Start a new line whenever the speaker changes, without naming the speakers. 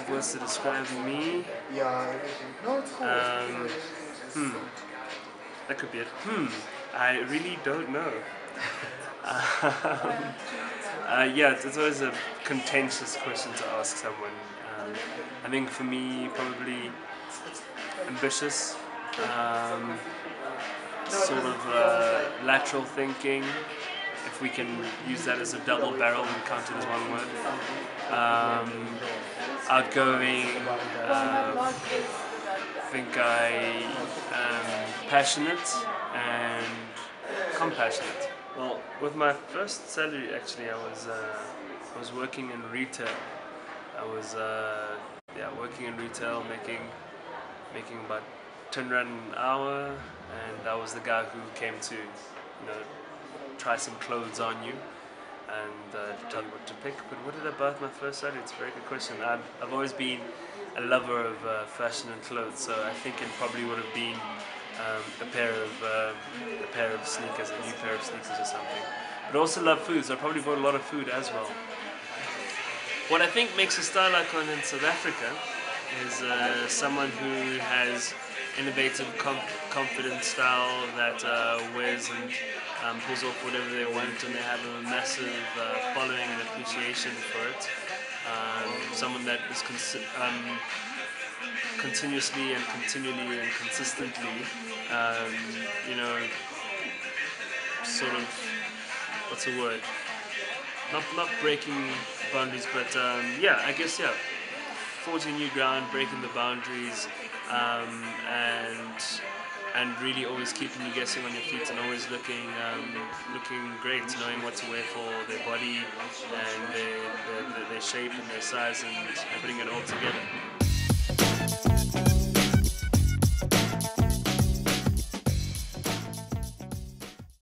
5 words to describe me. Um, hmm, that could be it. I really don't know. um, yeah, it's always a contentious question to ask someone. I think for me, probably ambitious, um, sort of lateral thinking, if we can use that as a double barrel and count it as one word. Outgoing, think I am passionate and compassionate. Well, with my first salary, actually, I was working in retail. I was working in retail, making about 10 rand an hour, and I was the guy who came to, try some clothes on you and tell you what to pick. But what did I buy with my first salary? It's a very good question. I've always been a lover of fashion and clothes, so I think it probably would have been a pair of sneakers, a new pair of sneakers or something. But I also love food, so I probably bought a lot of food as well. What I think makes a style icon in South Africa is someone who has innovative, confident style that wears and pulls off whatever they want, and they have a massive following and appreciation for it. Someone that is continuously and continually and consistently, um, you know, sort of, what's the word? Not breaking boundaries, but I guess forging new ground, breaking the boundaries, and really always keeping you guessing on your feet and always looking great, knowing what to wear for their body and their shape and their size and putting it all together.